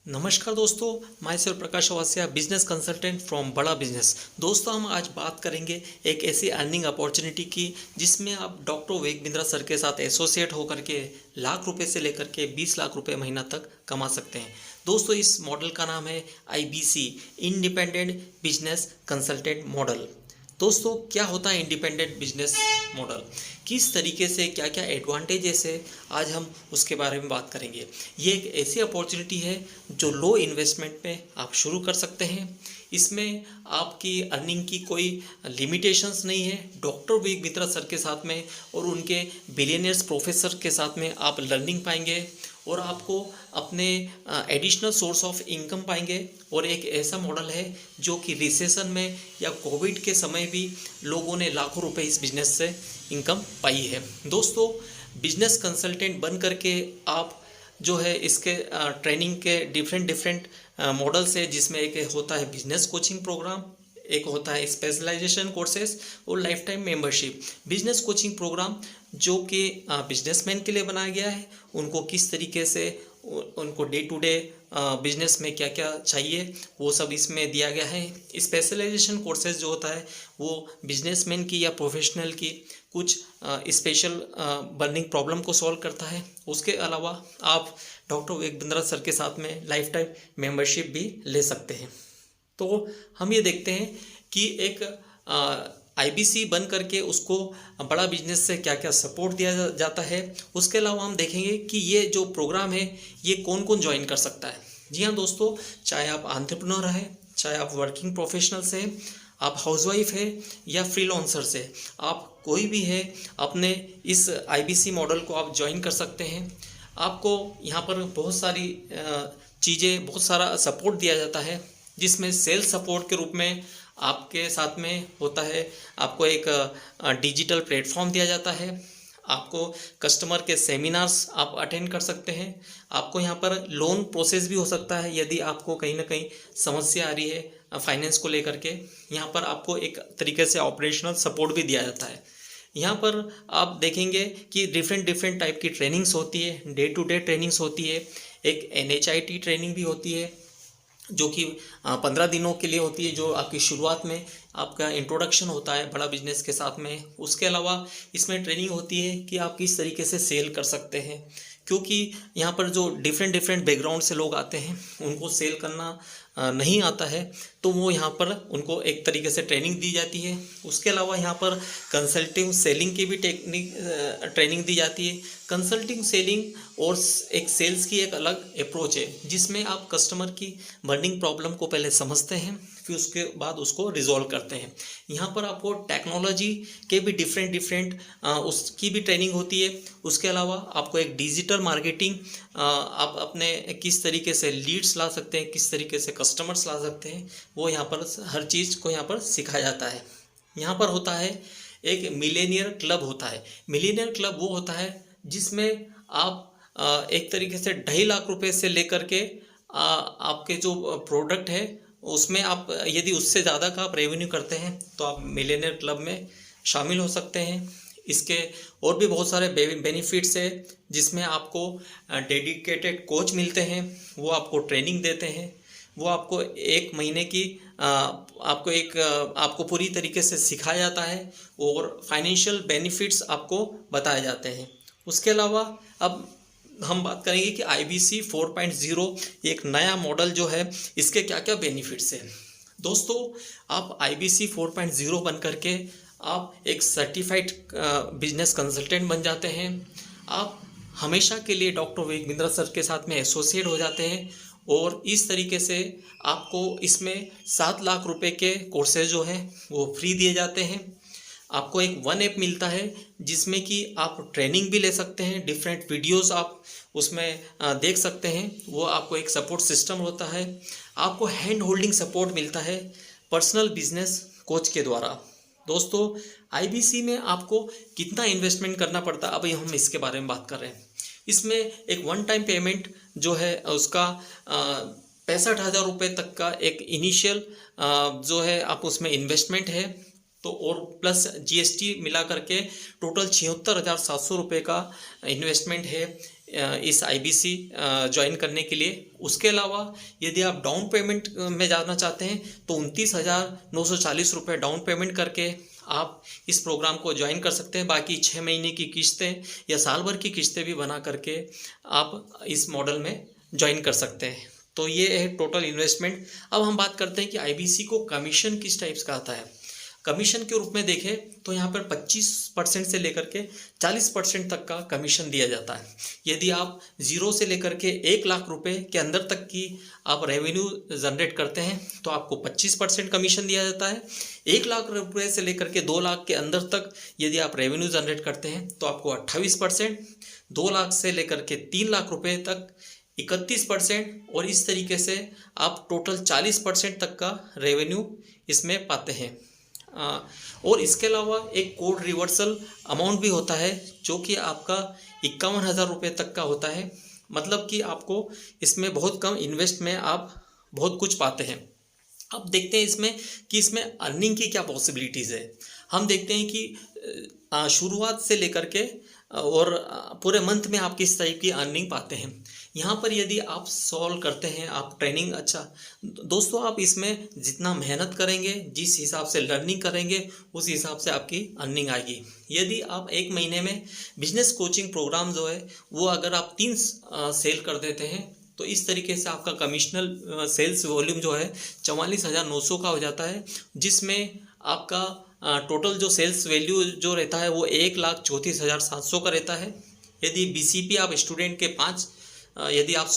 नमस्कार दोस्तों, myself Prakash Vasiya, business consultant from Bada business. दोस्तों, हम आज बात करेंगे एक ऐसी अर्निंग अपॉर्चुनिटी की जिसमें आप डॉक्टर वेग बिंद्रा सर के साथ एसोसिएट होकर के लाख रुपए से लेकर के 20 लाख रुपए महीना तक कमा सकते हैं। दोस्तों, इस मॉडल का नाम है IBC, independent business consultant model. दोस्तों, क्या होता है इंडिपेंडेंट बिजनेस मॉडल, किस तरीके से क्या क्या एडवांटेजेस है, आज हम उसके बारे में बात करेंगे। ये एक ऐसी अपॉर्चुनिटी है जो लो इन्वेस्टमेंट में आप शुरू कर सकते हैं। इसमें आपकी अर्निंग की कोई लिमिटेशंस नहीं है। डॉक्टर वेग बिंद्रा सर के साथ में और उनके बिलियनियर्स प्रोफेसर के साथ में आप लर्निंग पाएंगे और आपको अपने एडिशनल सोर्स ऑफ इनकम पाएंगे। और एक ऐसा मॉडल है जो कि रिसेशन में या कोविड के समय भी लोगों ने लाखों रुपए इस बिजनेस से इनकम पाई है। दोस्तों, बिजनेस कंसल्टेंट बन करके आप जो है इसके ट्रेनिंग के डिफरेंट मॉडल्स है, जिसमें एक होता है बिजनेस कोचिंग प्रोग्राम, एक होता है स्पेशलाइजेशन कोर्सेज और life time membership. Business coaching programme जो कि बिजनेसमैन के लिए बनाया गया है, उनको किस तरीके से उनको डे टू डे बिजनेस में क्या क्या चाहिए वो सब इसमें दिया गया है। स्पेशलाइजेशन कोर्सेज जो होता है वो बिजनेसमैन की या प्रोफेशनल की कुछ स्पेशल बर्निंग प्रॉब्लम को सॉल्व करता है। उसके अलावा आप डॉक्टर वेग बिंद्रा सर के साथ में लाइफ टाइम मेंबरशिप भी ले सकते हैं। तो हम ये देखते हैं कि एक IBC बन करके उसको बड़ा बिजनेस से क्या क्या सपोर्ट दिया जाता है। उसके अलावा हम देखेंगे कि ये जो प्रोग्राम है ये कौन कौन ज्वाइन कर सकता है। जी हाँ दोस्तों, चाहे आप एंटरप्रेन्योर हैं, चाहे आप वर्किंग प्रोफेशनल्स हैं, आप हाउसवाइफ है या फ्रीलांसर्स है, आप कोई भी है, अपने इस IBC मॉडल को आप ज्वाइन कर सकते हैं। आपको यहाँ पर बहुत सारी चीज़ें, बहुत सारा सपोर्ट दिया जाता है, जिसमें सेल्स सपोर्ट के रूप में आपके साथ में होता है। आपको एक डिजिटल प्लेटफॉर्म दिया जाता है। आपको कस्टमर के सेमिनार्स आप अटेंड कर सकते हैं। आपको यहाँ पर लोन प्रोसेस भी हो सकता है यदि आपको कहीं ना कहीं समस्या आ रही है फाइनेंस को लेकर के। यहाँ पर आपको एक तरीके से ऑपरेशनल सपोर्ट भी दिया जाता है। यहाँ पर आप देखेंगे कि डिफरेंट टाइप की ट्रेनिंग्स होती है, डे टू डे ट्रेनिंग्स होती है। एक NHIT ट्रेनिंग भी होती है जो कि 15 दिनों के लिए होती है, जो आपकी शुरुआत में आपका इंट्रोडक्शन होता है बड़ा बिजनेस के साथ में। उसके अलावा इसमें ट्रेनिंग होती है कि आप किस तरीके से सेल कर सकते हैं, क्योंकि यहाँ पर जो डिफरेंट बैकग्राउंड से लोग आते हैं उनको सेल करना नहीं आता है, तो वो यहाँ पर उनको एक तरीके से ट्रेनिंग दी जाती है। उसके अलावा यहाँ पर कंसल्टिंग सेलिंग की भी ट्रेनिंग दी जाती है। कंसल्टिंग सेलिंग और एक सेल्स की एक अलग अप्रोच है, जिसमें आप कस्टमर की बर्निंग प्रॉब्लम को पहले समझते हैं, फिर उसके बाद उसको रिजॉल्व करते हैं। यहाँ पर आपको टेक्नोलॉजी के भी डिफरेंट उसकी भी ट्रेनिंग होती है। उसके अलावा आपको एक डिजिटल मार्केटिंग, आप अपने किस तरीके से लीड्स ला सकते हैं, किस तरीके से कस्टमर्स ला सकते हैं, वो यहाँ पर हर चीज़ को यहाँ पर सिखाया जाता है। यहाँ पर होता है एक मिलेनियर क्लब होता है। मिलेनियर क्लब वो होता है जिसमें आप एक तरीके से 2.5 लाख रुपए से लेकर के आपके जो प्रोडक्ट है उसमें आप यदि उससे ज़्यादा का आप रेवेन्यू करते हैं तो आप मिलेनियर क्लब में शामिल हो सकते हैं। इसके और भी बहुत सारे बेनिफिट्स है, जिसमें आपको डेडिकेटेड कोच मिलते हैं, वो आपको ट्रेनिंग देते हैं, वो आपको 1 महीने की आपको पूरी तरीके से सिखाया जाता है और फाइनेंशियल बेनिफिट्स आपको बताए जाते हैं। उसके अलावा अब हम बात करेंगे कि IBC 4.0 एक नया मॉडल जो है, इसके क्या क्या बेनिफिट्स हैं। दोस्तों, आप IBC 4.0 बन करके आप एक सर्टिफाइड बिजनेस कंसल्टेंट बन जाते हैं। आप हमेशा के लिए डॉक्टर वेग बिंद्रा सर के साथ में एसोसिएट हो जाते हैं और इस तरीके से आपको इसमें 7 लाख रुपए के कोर्सेज जो हैं वो फ्री दिए जाते हैं। आपको एक 1 ऐप मिलता है जिसमें कि आप ट्रेनिंग भी ले सकते हैं, डिफरेंट वीडियोस आप उसमें देख सकते हैं। वो आपको एक सपोर्ट सिस्टम होता है। आपको हैंड होल्डिंग सपोर्ट मिलता है पर्सनल बिजनेस कोच के द्वारा। दोस्तों, IBC में आपको कितना इन्वेस्टमेंट करना पड़ता है, अभी हम इसके बारे में बात कर रहे हैं। इसमें एक 1 टाइम पेमेंट जो है उसका 65,000 रुपये तक का एक इनिशियल जो है आप उसमें इन्वेस्टमेंट है, तो और प्लस GST मिला करके टोटल 76,700 रुपये का इन्वेस्टमेंट है। इस आईबीसी ज्वाइन करने के लिए। उसके अलावा यदि आप डाउन पेमेंट में जाना चाहते हैं तो 29,940 रुपये डाउन पेमेंट करके आप इस प्रोग्राम को ज्वाइन कर सकते हैं। बाकी 6 महीने की किस्तें या साल भर की किस्तें भी बना करके आप इस मॉडल में ज्वाइन कर सकते हैं। तो ये है टोटल इन्वेस्टमेंट। अब हम बात करते हैं कि आईबीसी को कमीशन किस टाइप्स का आता है। कमीशन के रूप में देखें तो यहाँ पर 25% से लेकर के 40% तक का कमीशन दिया जाता है। यदि आप 0 से लेकर के 1 लाख रुपए के अंदर तक की आप रेवेन्यू जनरेट करते हैं तो आपको 25% कमीशन दिया जाता है। 1 लाख रुपए से लेकर के 2 लाख के अंदर तक यदि आप रेवेन्यू जनरेट करते हैं तो आपको 28%, 2 लाख से लेकर के 3 लाख रुपए तक 31%, और इस तरीके से आप टोटल 40% तक का रेवेन्यू इसमें पाते हैं। और इसके अलावा एक कोड रिवर्सल अमाउंट भी होता है जो कि आपका 51,000 रुपये तक का होता है। मतलब कि आपको इसमें बहुत कम इन्वेस्ट में आप बहुत कुछ पाते हैं। अब देखते हैं इसमें कि इसमें अर्निंग की क्या पॉसिबिलिटीज़ है। हम देखते हैं कि शुरुआत से लेकर के और पूरे मंथ में आप किस टाइप की अर्निंग पाते हैं। यहाँ पर यदि आप सॉल्व करते हैं, आप ट्रेनिंग दोस्तों आप इसमें जितना मेहनत करेंगे, जिस हिसाब से लर्निंग करेंगे, उस हिसाब से आपकी अर्निंग आएगी। यदि आप 1 महीने में बिजनेस कोचिंग प्रोग्राम जो है वो अगर आप 3 सेल कर देते हैं तो इस तरीके से आपका कमिश्नल सेल्स वॉल्यूम जो है 44,900 का हो जाता है, जिसमें आपका टोटल जो सेल्स वैल्यू जो रहता है वो 1,34,700 का रहता है। यदि बीसीपी आप स्टूडेंट के 5 यदि आप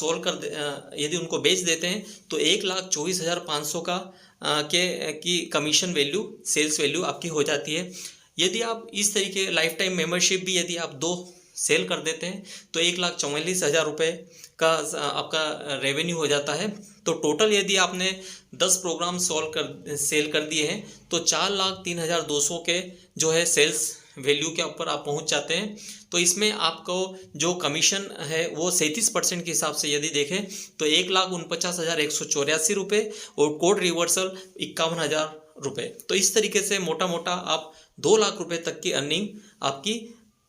यदि उनको बेच देते हैं तो 1,24,500 का की कमीशन वैल्यू, सेल्स वैल्यू आपकी हो जाती है। यदि आप इस तरीके लाइफ टाइम मेंबरशिप भी यदि आप 2 सेल कर देते हैं तो 1,44,000 रुपये का आपका रेवेन्यू हो जाता है। तो टोटल यदि आपने 10 प्रोग्राम सेल कर दिए हैं तो 4,03,200 के जो है सेल्स वैल्यू के ऊपर आप पहुंच जाते हैं। तो इसमें आपको जो कमीशन है वो 37% के हिसाब से यदि देखें तो 1,49,184 रुपये और कोड रिवर्सल 51,000 रुपये। तो इस तरीके से मोटा मोटा आप 2 लाख रुपए तक की अर्निंग आपकी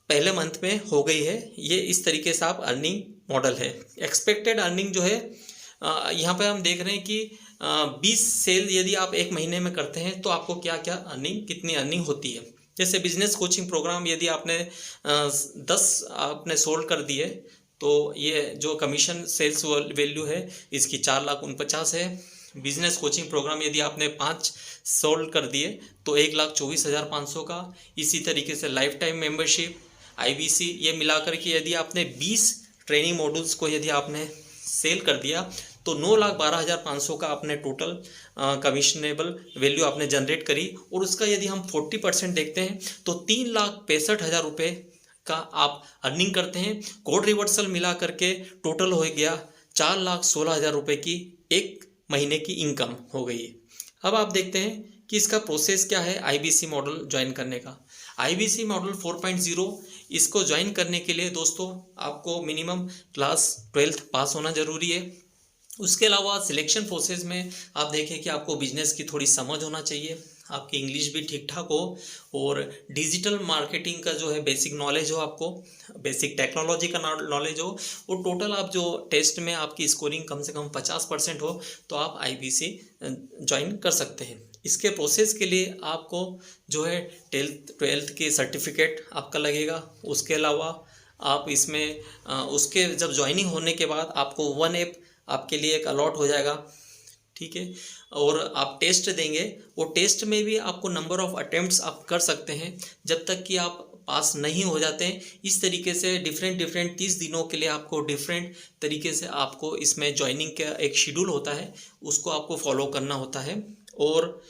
पहले मंथ में हो गई है। ये इस तरीके से आप अर्निंग मॉडल है। एक्सपेक्टेड अर्निंग जो है यहाँ पे हम देख रहे हैं कि 20 सेल यदि आप 1 महीने में करते हैं तो आपको क्या क्या अर्निंग, कितनी अर्निंग होती है। जैसे बिजनेस कोचिंग प्रोग्राम यदि आपने 10 आपने सोल्ड कर दिए तो ये जो कमीशन सेल्स वैल्यू है इसकी 4,49,000 है। बिजनेस कोचिंग प्रोग्राम यदि आपने 5 सोल्ड कर दिए तो 1,24,500 का। इसी तरीके से लाइफ टाइम मेंबरशिप, आईबीसी, ये मिलाकर के यदि आपने 20 ट्रेनिंग मॉड्यूल्स को यदि आपने सेल कर दिया तो 9,12,500 का आपने टोटल कमिशनेबल वैल्यू आपने जनरेट करी। और उसका यदि हम 40% देखते हैं तो 3,65,000 रुपये का आप अर्निंग करते हैं। कोड रिवर्सल मिला करके टोटल हो गया 4,16,000 रुपये की 1 महीने की इनकम हो गई है। अब आप देखते हैं कि इसका प्रोसेस क्या है आईबीसी मॉडल ज्वाइन करने का। आईबीसी मॉडल 4.0 इसको ज्वाइन करने के लिए दोस्तों आपको मिनिमम क्लास 12th पास होना ज़रूरी है। उसके अलावा सिलेक्शन प्रोसेस में आप देखें कि आपको बिजनेस की थोड़ी समझ होना चाहिए, आपकी इंग्लिश भी ठीक ठाक हो और डिजिटल मार्केटिंग का जो है बेसिक नॉलेज हो, आपको बेसिक टेक्नोलॉजी का नॉलेज हो, और टोटल आप जो टेस्ट में आपकी स्कोरिंग कम से कम 50% हो तो आप आईबीसी ज्वाइन कर सकते हैं। इसके प्रोसेस के लिए आपको जो है 12th के सर्टिफिकेट आपका लगेगा। उसके अलावा आप इसमें उसके जब ज्वाइनिंग होने के बाद आपको 1 ऐप आपके लिए एक अलॉट हो जाएगा, ठीक है, और आप टेस्ट देंगे। वो टेस्ट में भी आपको नंबर ऑफ अटेम्प्ट्स आप कर सकते हैं जब तक कि आप पास नहीं हो जाते हैं। इस तरीके से डिफरेंट 30 दिनों के लिए आपको डिफरेंट तरीके से आपको इसमें ज्वाइनिंग का एक शेड्यूल होता है, उसको आपको फॉलो करना होता है। और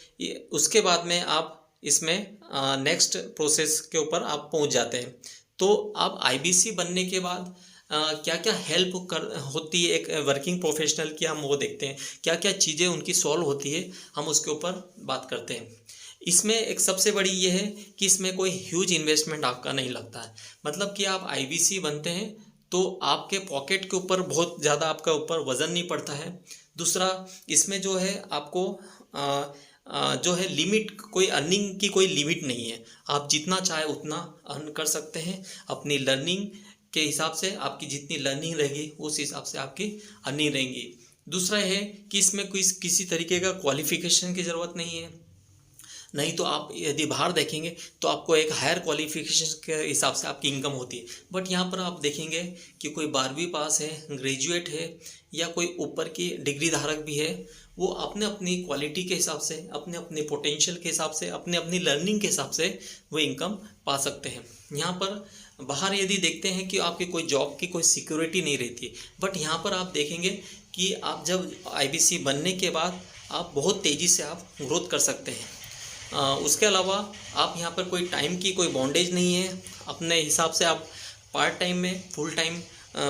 उसके बाद में आप इसमें नेक्स्ट प्रोसेस के ऊपर आप पहुंच जाते हैं। तो आप आईबीसी बनने के बाद क्या क्या हेल्प होती है एक वर्किंग प्रोफेशनल की, हम वो देखते हैं। क्या क्या चीज़ें उनकी सॉल्व होती है, हम उसके ऊपर बात करते हैं। इसमें एक सबसे बड़ी ये है कि इसमें कोई ह्यूज इन्वेस्टमेंट आपका नहीं लगता है। मतलब कि आप आईबीसी बनते हैं तो आपके पॉकेट के ऊपर बहुत ज़्यादा आपका ऊपर वज़न नहीं पड़ता है। दूसरा, इसमें जो है आपको जो है लिमिट, कोई अर्निंग की कोई लिमिट नहीं है। आप जितना चाहे उतना अर्न कर सकते हैं। अपनी लर्निंग के हिसाब से आपकी जितनी लर्निंग रहेगी उस हिसाब से आपकी अर्निंग रहेंगी। दूसरा है कि इसमें कोई किसी तरीके का क्वालिफिकेशन की ज़रूरत नहीं है। नहीं तो आप यदि बाहर देखेंगे तो आपको एक हायर क्वालिफिकेशन के हिसाब से आपकी इनकम होती है, बट यहाँ पर आप देखेंगे कि कोई 12वीं पास है, ग्रेजुएट है या कोई ऊपर की डिग्री धारक भी है, वो अपने अपनी क्वालिटी के हिसाब से, अपने अपने पोटेंशियल के हिसाब से, अपने अपनी लर्निंग के हिसाब से वो इनकम पा सकते हैं। यहाँ पर बाहर यदि देखते हैं कि आपकी कोई जॉब की कोई सिक्योरिटी नहीं रहती, बट यहाँ पर आप देखेंगे कि आप जब आईबीसी बनने के बाद आप बहुत तेज़ी से आप ग्रोथ कर सकते हैं। उसके अलावा आप यहाँ पर कोई टाइम की कोई बॉन्डेज नहीं है, अपने हिसाब से आप पार्ट टाइम में फुल टाइम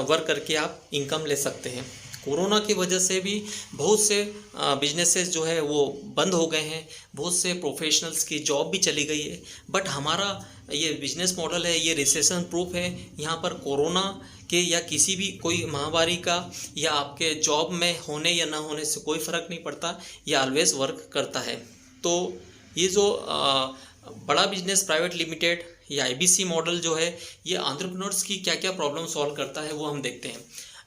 वर्क करके आप इनकम ले सकते हैं। कोरोना की वजह से भी बहुत से बिजनेसेस जो है वो बंद हो गए हैं, बहुत से प्रोफेशनल्स की जॉब भी चली गई है, बट हमारा ये बिजनेस मॉडल है, ये रिसेशन प्रूफ है। यहाँ पर कोरोना के या किसी भी कोई महामारी का या आपके जॉब में होने या ना होने से कोई फ़र्क नहीं पड़ता, ये ऑलवेज वर्क करता है। तो ये जो बड़ा बिजनेस प्राइवेट लिमिटेड या आईबीसी मॉडल जो है, ये एंटरप्रेन्योर्स की क्या क्या प्रॉब्लम सॉल्व करता है वो हम देखते हैं।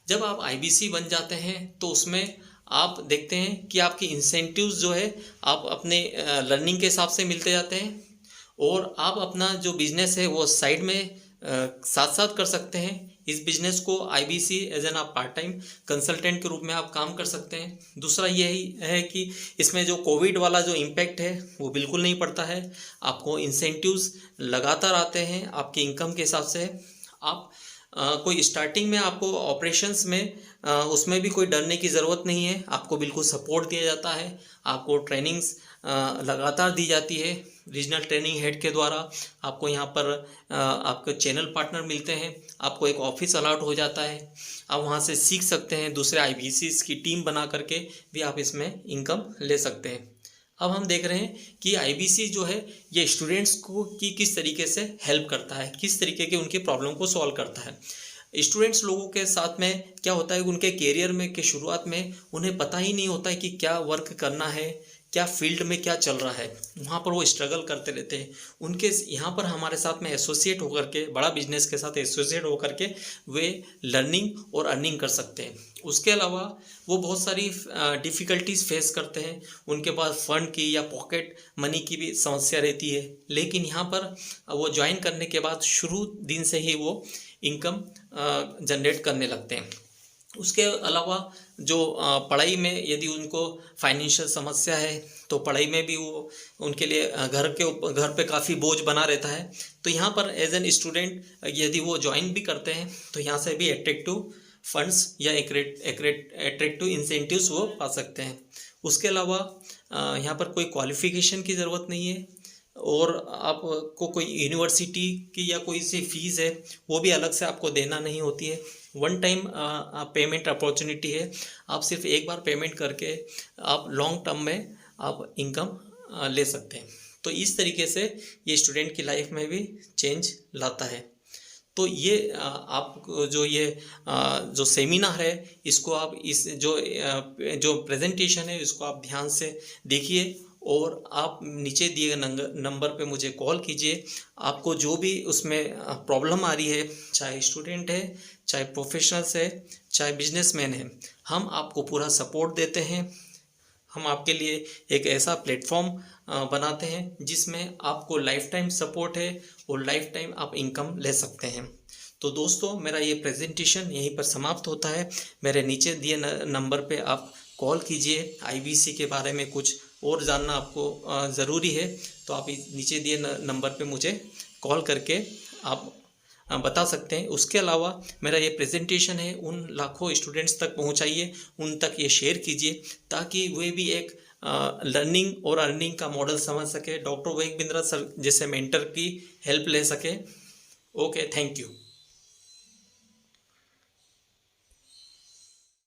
जब आप आईबीसी बन जाते हैं तो उसमें आप देखते हैं कि आपके इंसेंटिव्स जो है आप अपने लर्निंग के हिसाब से मिलते जाते हैं, और आप अपना जो बिजनेस है वो साइड में साथ साथ कर सकते हैं। इस बिजनेस को आईबीसी एज एन आप पार्ट टाइम कंसल्टेंट के रूप में आप काम कर सकते हैं। दूसरा यही है कि इसमें जो कोविड वाला जो इम्पैक्ट है वो बिल्कुल नहीं पड़ता है, आपको इंसेंटिव्स लगातार आते हैं आपके इनकम के हिसाब से। आप कोई स्टार्टिंग में आपको ऑपरेशंस में उसमें भी कोई डरने की ज़रूरत नहीं है, आपको बिल्कुल सपोर्ट दिया जाता है, आपको ट्रेनिंग्स लगातार दी जाती है रीजनल ट्रेनिंग हेड के द्वारा। आपको यहाँ पर आपके चैनल पार्टनर मिलते हैं, आपको एक ऑफिस अलॉट हो जाता है, आप वहाँ से सीख सकते हैं, दूसरे आईबीसीज की टीम बना करके भी आप इसमें इनकम ले सकते हैं। अब हम देख रहे हैं कि आईबीसी जो है ये स्टूडेंट्स को की किस तरीके से हेल्प करता है, किस तरीके के उनकी प्रॉब्लम को सॉल्व करता है। स्टूडेंट्स लोगों के साथ में क्या होता है, उनके करियर में के शुरुआत में उन्हें पता ही नहीं होता है कि क्या वर्क करना है, क्या फील्ड में क्या चल रहा है, वहाँ पर वो स्ट्रगल करते रहते हैं। उनके यहाँ पर हमारे साथ में एसोसिएट होकर के, बड़ा बिजनेस के साथ एसोसिएट होकर के वे लर्निंग और अर्निंग कर सकते हैं। उसके अलावा वो बहुत सारी डिफ़िकल्टीज फेस करते हैं, उनके पास फंड की या पॉकेट मनी की भी समस्या रहती है, लेकिन यहाँ पर वो ज्वाइन करने के बाद शुरू दिन से ही वो इनकम जनरेट करने लगते हैं। उसके अलावा जो पढ़ाई में यदि उनको फाइनेंशियल समस्या है तो पढ़ाई में भी वो उनके लिए घर पे काफ़ी बोझ बना रहता है, तो यहाँ पर एज एन स्टूडेंट यदि वो ज्वाइन भी करते हैं तो यहाँ से भी एट्रैक्टिव फंड्स या एट्रैक्टिव इंसेंटिव्स वो पा सकते हैं। उसके अलावा यहाँ पर कोई क्वालिफिकेशन की ज़रूरत नहीं है, और आपको कोई यूनिवर्सिटी की या कोई सी फीस है वो भी अलग से आपको देना नहीं होती है। वन टाइम पेमेंट अपॉर्चुनिटी है, आप सिर्फ एक बार पेमेंट करके आप लॉन्ग टर्म में आप इनकम ले सकते हैं। तो इस तरीके से ये स्टूडेंट की लाइफ में भी चेंज लाता है। तो ये आप जो सेमिनार है इसको आप इस जो प्रेजेंटेशन है इसको आप ध्यान से देखिए, और आप नीचे दिए गए नंबर पे मुझे कॉल कीजिए। आपको जो भी उसमें प्रॉब्लम आ रही है, चाहे स्टूडेंट है, चाहे प्रोफेशनल्स है, चाहे बिजनेसमैन है, हम आपको पूरा सपोर्ट देते हैं। हम आपके लिए एक ऐसा प्लेटफॉर्म बनाते हैं जिसमें आपको लाइफ टाइम सपोर्ट है और लाइफ टाइम आप इनकम ले सकते हैं। तो दोस्तों, मेरा ये प्रेजेंटेशन यहीं पर समाप्त होता है। मेरे नीचे दिए नंबर पे आप कॉल कीजिए। आईबीसी के बारे में कुछ और जानना आपको ज़रूरी है तो आप नीचे दिए नंबर पे मुझे कॉल करके आप बता सकते हैं। उसके अलावा मेरा ये प्रेजेंटेशन है उन लाखों स्टूडेंट्स तक पहुंचाइए, उन तक ये शेयर कीजिए ताकि वे भी एक लर्निंग और अर्निंग का मॉडल समझ सके, डॉक्टर वेग बिंद्रा सर जैसे मेंटर की हेल्प ले सके। Okay, thank you.